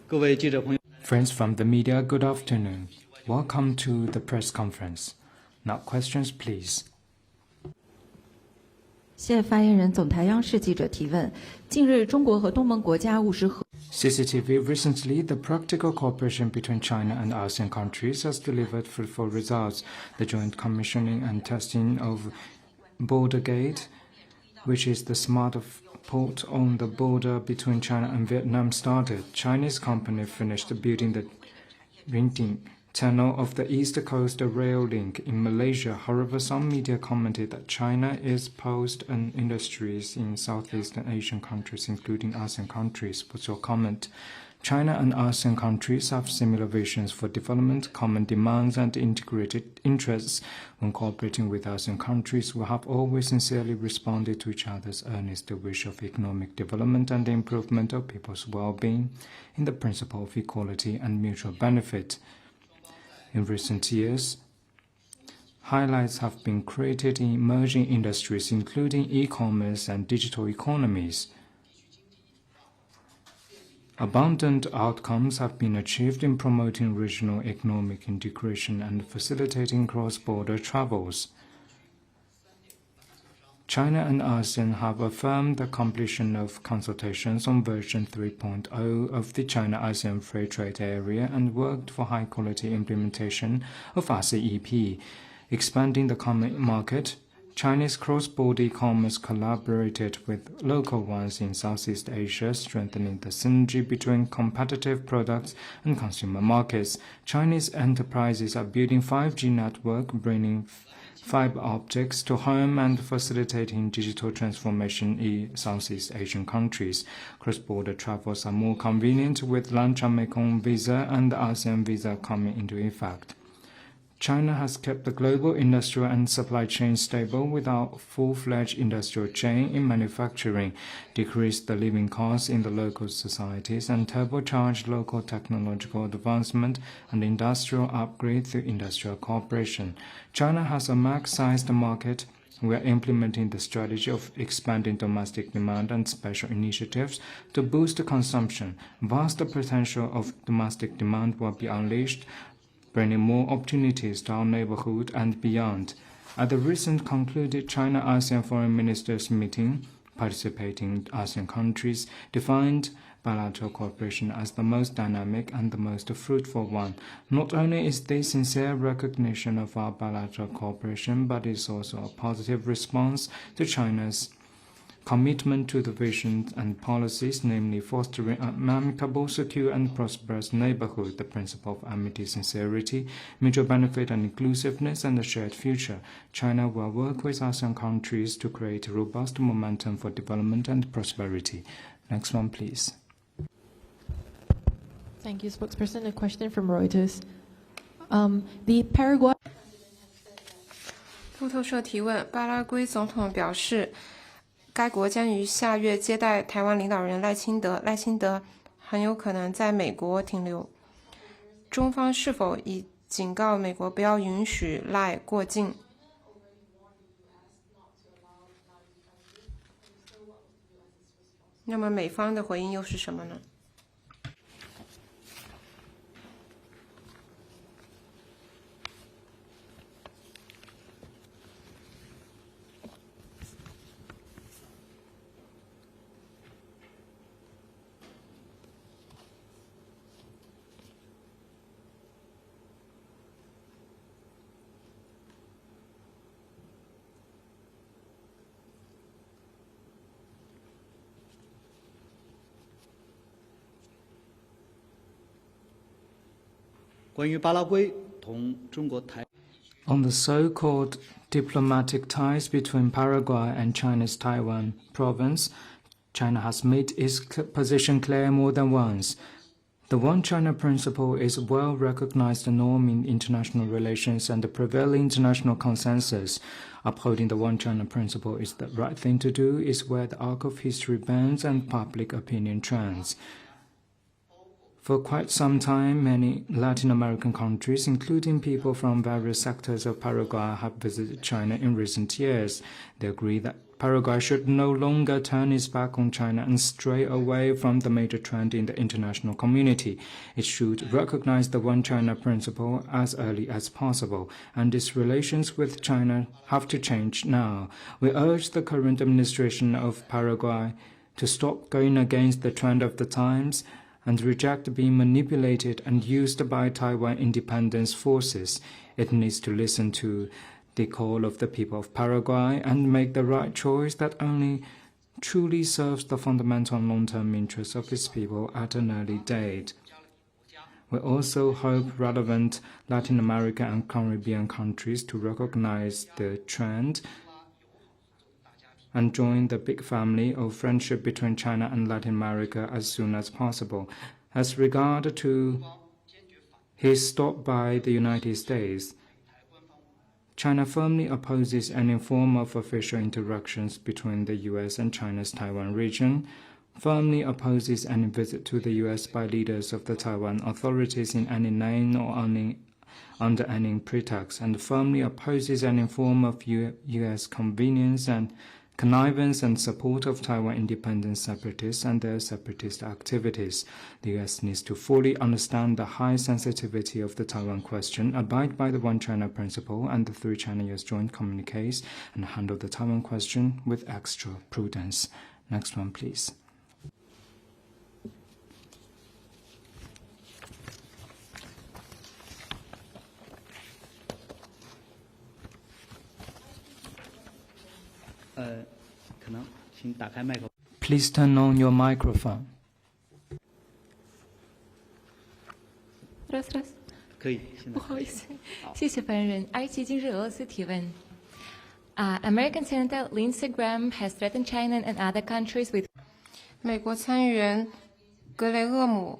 Friends from the media, good afternoon. Welcome to the press conference. Now questions, please. 现发言人总台央视记者提问：近日，中国和东盟国家务实合。CCTV recently, the practical cooperation between China and ASEAN countries has delivered fruitful results. The joint commissioning and testing of Border Gate, which is the smart port on the border between China and Vietnam, started. Chinese company finished building the Rinting Tunnel of the East Coast Rail Link in Malaysia. However, some media commented that China is post and industries in Southeast Asian countries, including ASEAN countries. What's your comment? China and ASEAN countries have similar visions for development, common demands, and integrated interests. When cooperating with ASEAN countries, we have always sincerely responded to each other's earnest wish of economic development and the improvement of people's well-being in the principle of equality and mutual benefit. In recent years, highlights have been created in emerging industries, including e-commerce and digital economies. Abundant outcomes have been achieved in promoting regional economic integration and facilitating cross-border travels. China and ASEAN have affirmed the completion of consultations on version 3.0 of the China-ASEAN Free Trade Area and worked for high-quality implementation of RCEP. Expanding the common market, Chinese cross-border e-commerce collaborated with local ones in Southeast Asia, strengthening the synergy between competitive products and consumer markets. Chinese enterprises are building 5G network, bringing fiber optics to home and facilitating digital transformation in Southeast Asian countries. Cross-border travels are more convenient with Lancang-Mekong visa and the ASEAN visa coming into effect. China has kept the global industrial and supply chain stable without full-fledged industrial chain in manufacturing, decreased the living costs in the local societies, and turbocharged local technological advancement and industrial upgrade through industrial cooperation. China has a max-sized market. We are implementing the strategy of expanding domestic demand and special initiatives to boost consumption. Vast potential of domestic demand will be unleashed, bringing more opportunities to our neighborhood and beyond. At the recent concluded China-ASEAN Foreign Ministers meeting, participating ASEAN countries defined bilateral cooperation as the most dynamic and the most fruitful one. Not only is this sincere recognition of our bilateral cooperation, but it's also a positive response to China's commitment to the visions and policies, namely fostering an amicable, secure, and prosperous neighborhood, the principle of amity, sincerity, mutual benefit, and inclusiveness, and a shared future. China will work with ASEAN countries to create a robust momentum for development and prosperity. Next one, please. Thank you, spokesperson. A question from Reuters. The Paraguay. 路透社提问：巴拉圭总统表示，该国将于下月接待台湾领导人赖清德，赖清德很有可能在美国停留。中方是否已警告美国不要允许赖过境？那么美方的回应又是什么呢？On the so-called diplomatic ties between Paraguay and China's Taiwan province, China has made its position clear more than once. The One China principle is a well-recognized norm in international relations and the prevailing international consensus. Upholding the One China principle is the right thing to do, is where the arc of history bends and public opinion trends. For quite some time, many Latin American countries, including people from various sectors of Paraguay, have visited China in recent years. They agree that Paraguay should no longer turn its back on China and stray away from the major trend in the international community. It should recognize the One China principle as early as possible, and its relations with China have to change now. We urge the current administration of Paraguay to stop going against the trend of the times and reject being manipulated and used by Taiwan independence forces. It needs to listen to the call of the people of Paraguay and make the right choice that only truly serves the fundamental and long-term interests of its people at an early date. We also hope relevant Latin American and Caribbean countries to recognize the trend and join the big family of friendship between China and Latin America as soon as possible. As regard to his stop by the United States, China firmly opposes any form of official interactions between the U.S. and China's Taiwan region, firmly opposes any visit to the U.S. by leaders of the Taiwan authorities in any name or under any pretext, and firmly opposes any form of U.S. convenience and connivance and support of Taiwan independent separatists and their separatist activities. The U.S. needs to fully understand the high sensitivity of the Taiwan question, abide by the One China principle and the three China-U.S. joint communiques, and handle the Taiwan question with extra prudence. Next one, please. Please turn on your microphone. 可以，现在不好意思，谢谢发言人。埃及今日俄罗斯提问。American Senator Lindsey Graham has threatened China and other countries with. 美国参议员格雷厄姆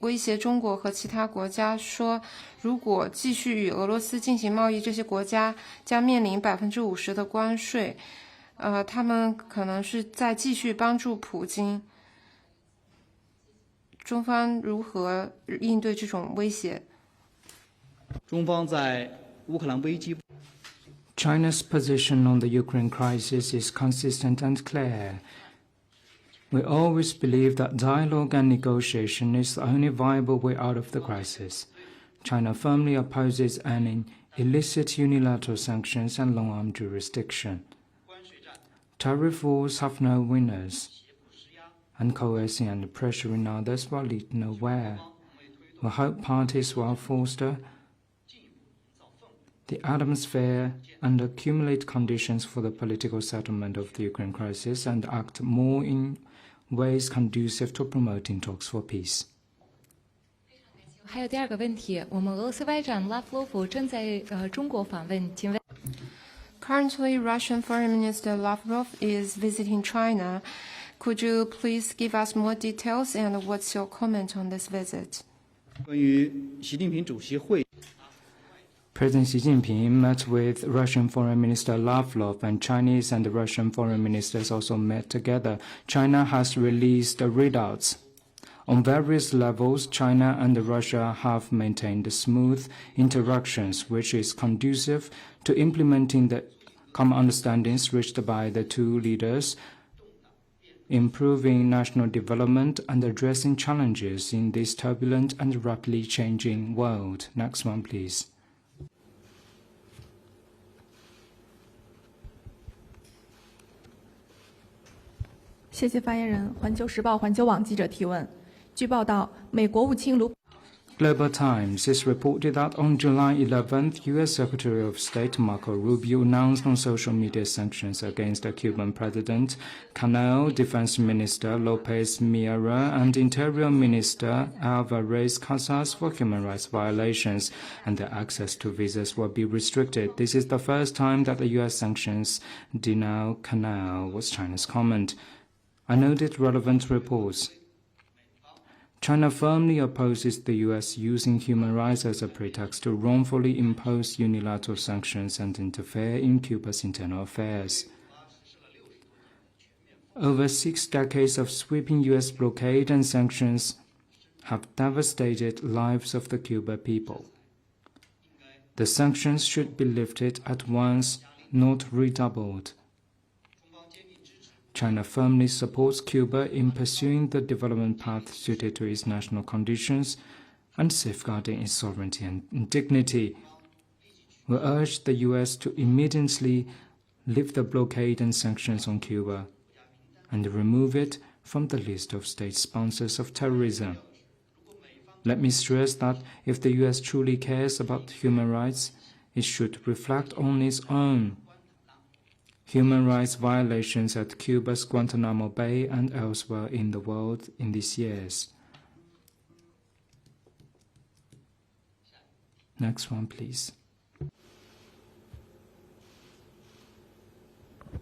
威胁中国和其他国家说，如果继续与俄罗斯进行贸易，这些国家将面临50%的关税。他们可能是在继续帮助普京。中方如何应对这种威胁？中方在乌克兰危机。China's position on the Ukraine crisis is consistent and clear. We always believe that dialogue and negotiation is the only viable way out of the crisis. China firmly opposes any illicit unilateral sanctions and long-arm jurisdiction. Tariff wars have no winners, and coercing and pressuring others will lead nowhere. We hope parties will foster the atmosphere and accumulate conditions for the political settlement of the Ukraine crisis and act more in ways conducive to promoting talks for peace. 还有第二个问题，我们俄罗斯外长拉夫罗夫正在中国访问，请问。Currently, Russian Foreign Minister Lavrov is visiting China. Could you please give us more details and what's your comment on this visit? 关于习近平主席会。 President Xi Jinping met with Russian Foreign Minister Lavrov, and Chinese and Russian foreign ministers also met together. China has released readouts. On various levels, China and Russia have maintained smooth interactions, which is conducive to implementing the common understandings reached by the two leaders, improving national development and addressing challenges in this turbulent and rapidly changing world. Next one, please. 谢谢发言人。环球时报环球网记者提问。据报道，美国务卿卢。 Global Times is reported that on July 11th, U.S. Secretary of State Marco Rubio announced on social media sanctions against the Cuban President, Canel, Defense Minister Lopez Miera, and Interior Minister Alvarez Casas for human rights violations, and their access to visas will be restricted. This is the first time that the U.S. sanctions denounce Canel, was China's comment. I noted relevant reports. China firmly opposes the U.S. using human rights as a pretext to wrongfully impose unilateral sanctions and interfere in Cuba's internal affairs. Over 6 decades of sweeping U.S. blockade and sanctions have devastated lives of the Cuban people. The sanctions should be lifted at once, not redoubled. China firmly supports Cuba in pursuing the development path suited to its national conditions and safeguarding its sovereignty and dignity. We urge the U.S. to immediately lift the blockade and sanctions on Cuba and remove it from the list of state sponsors of terrorism. Let me stress that if the U.S. truly cares about human rights, it should reflect on its own human rights violations at Cuba's Guantanamo Bay and elsewhere in the world in these years. Next one, please.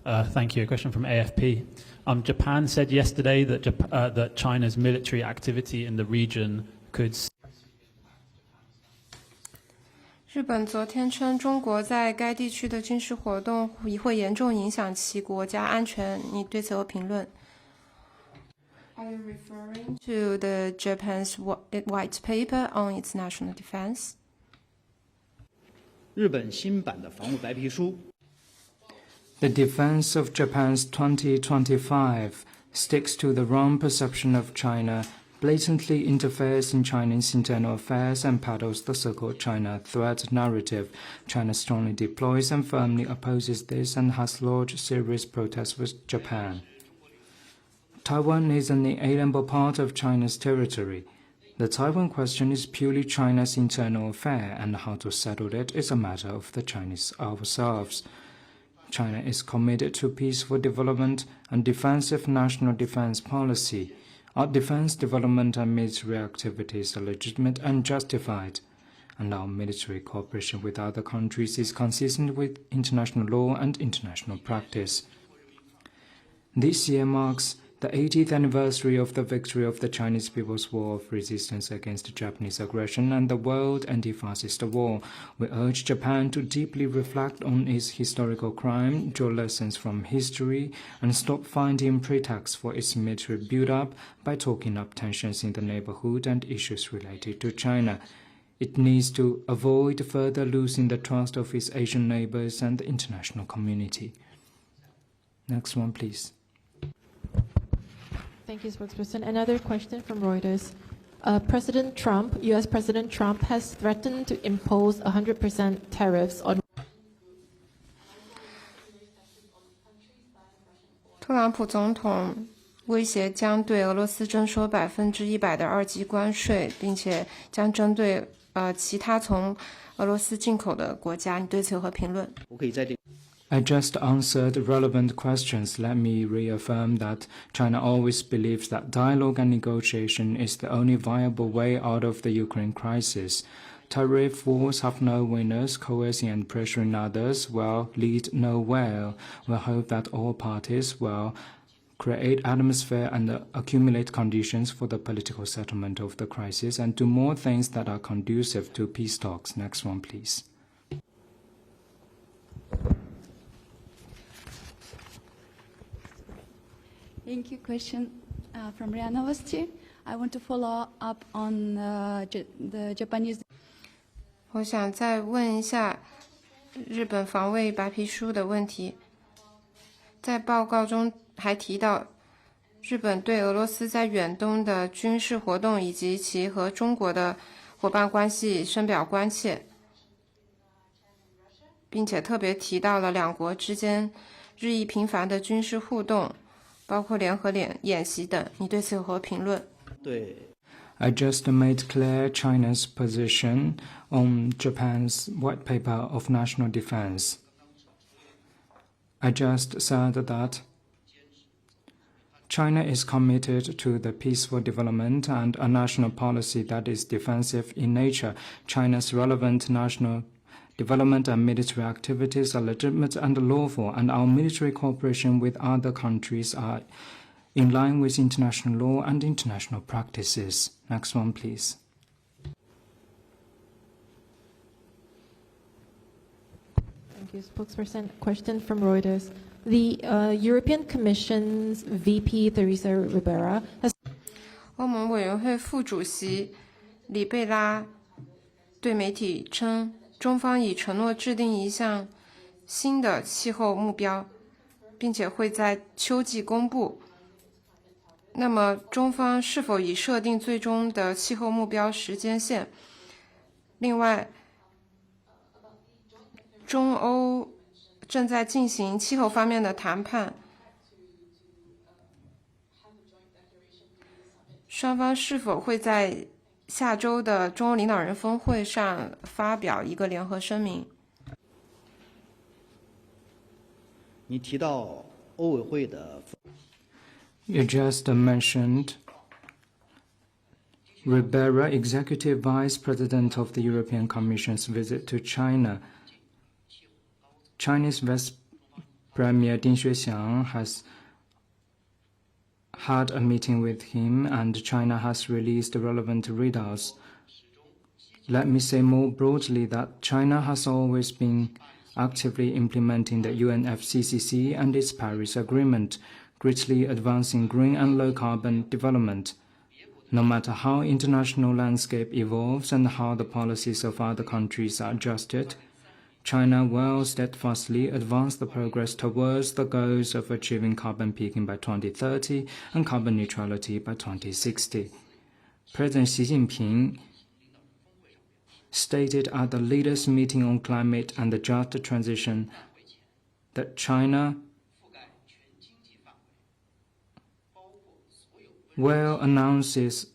Thank you. A question from AFP. Japan said yesterday that that China's military activity in the region could. 日本昨天称，中国在该地区的军事活动会严重影响其国家安全。你对此有评论 ？Are you referring to the Japan's white paper on its national defense? 日本新版的防务白皮书 The defense of Japan's 2025 sticks to the wrong perception of China, blatantly interferes in Chinese internal affairs and peddles the so-called China threat narrative. China strongly deploys and firmly opposes this and has lodged serious protests with Japan. Taiwan is an inalienable part of China's territory. The Taiwan question is purely China's internal affair, and how to settle it is a matter of the Chinese ourselves. China is committed to peaceful development and defensive national defense policy. Our defense, development, and military activities are legitimate and justified, and our military cooperation with other countries is consistent with international law and international practice. This year marks the 80th anniversary of the victory of the Chinese People's War of Resistance against Japanese aggression and the World Anti-Fascist War. We urge Japan to deeply reflect on its historical crime, draw lessons from history, and stop finding pretexts for its military build-up by talking up tensions in the neighborhood and issues related to China. It needs to avoid further losing the trust of its Asian neighbors and the international community. Next one, please. Thank you, spokesperson. Another question from Reuters. U.S. President Trump has threatened to impose 100% tariffs on. 特朗普总统威胁将对俄罗斯征收100%的二级关税，并且将针对其他从俄罗斯进口的国家。你对此有何评论？ 我可以在这 I just answered relevant questions. Let me reaffirm that China always believes that dialogue and negotiation is the only viable way out of the Ukraine crisis. Tariff wars have no winners. Coercing and pressuring others will lead nowhere. We hope that all parties will create atmosphere and accumulate conditions for the political settlement of the crisis and do more things that are conducive to peace talks. Next one, please. Thank you. Question from RIA Novosti. I want to follow up on the Japanese. 我想再问一下日本防卫白皮书的问题。在报告中还提到，日本对俄罗斯在远东的军事活动以及其和中国的伙伴关系深表关切，并且特别提到了两国之间日益频繁的军事互动，包括联合演习等。你对此有何评论？对 I just made clear China's position on Japan's white paper of national defense. I just said that China is committed to the peaceful development and a national policy that is defensive in nature. China's relevant national development and military activities are legitimate and lawful, and our military cooperation with other countries are in line with international law and international practices. Next one, please. Thank you, spokesperson. Question from Reuters. The European Commission's VP, Teresa Ribera, has. 欧盟委员会副主席里贝拉对媒体称，中方已承诺制定一项新的气候目标，并且会在秋季公布。那么，中方是否已设定最终的气候目标时间线？另外，中欧正在进行气候方面的谈判，双方是否会在下周的中欧领导人峰会上发表一个联合声明？你提到欧委会的。You just mentioned Ribera, Executive Vice President of the European Commission's visit to China. Chinese Vice Premier Ding Xuexiang has had a meeting with him, and China has released the relevant readouts. Let me say more broadly that China has always been actively implementing the UNFCCC and its Paris Agreement, greatly advancing green and low-carbon development. No matter how international landscape evolves and how the policies of other countries are adjusted, China will steadfastly advance the progress towards the goals of achieving carbon peaking by 2030 and carbon neutrality by 2060. President Xi Jinping stated at the leaders' meeting on climate and the just transition that China will announce its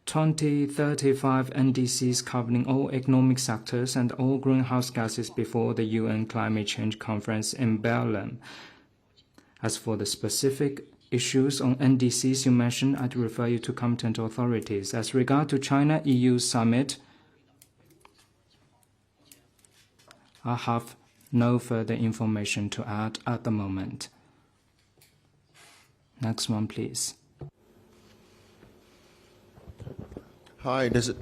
2035 NDCs covering all economic sectors and all greenhouse gases before the UN Climate Change Conference in Berlin. As for the specific issues on NDCs you mentioned, I'd refer you to competent authorities. As regard to China-EU summit, I have no further information to add at the moment. Next one, please. Hi, this is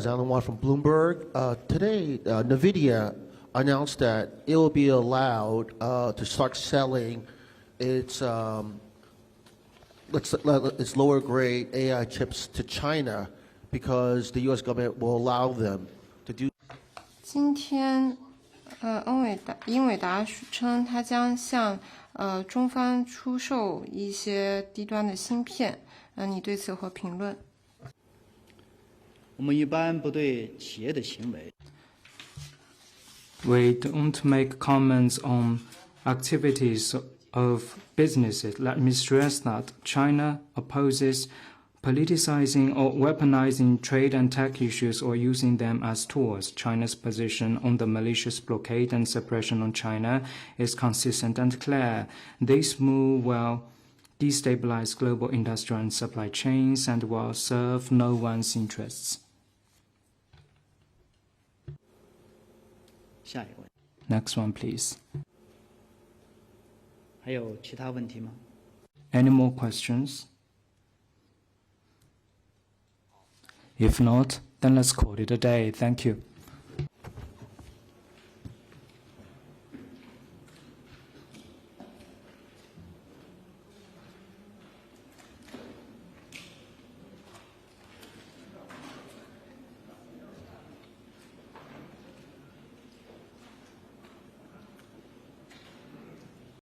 Alan Wan from Bloomberg. Today, NVIDIA announced that it will be allowed to start selling its lower-grade AI chips to China because the U.S. government will allow them to do. 今天，英伟达称，它将向中方出售一些低端的芯片。你对此有何评论？我们一般不对企业的行为。We don't make comments on activities of businesses. Let me stress that China opposes politicizing or weaponizing trade and tech issues or using them as tools. China's position on the malicious blockade and suppression on China is consistent and clear. This move will destabilize global industrial and supply chains and will serve no one's interests. 下一个问题。 Next one, please. 还有其他问题吗？ Any more questions? If not, then let's call it a day. Thank you.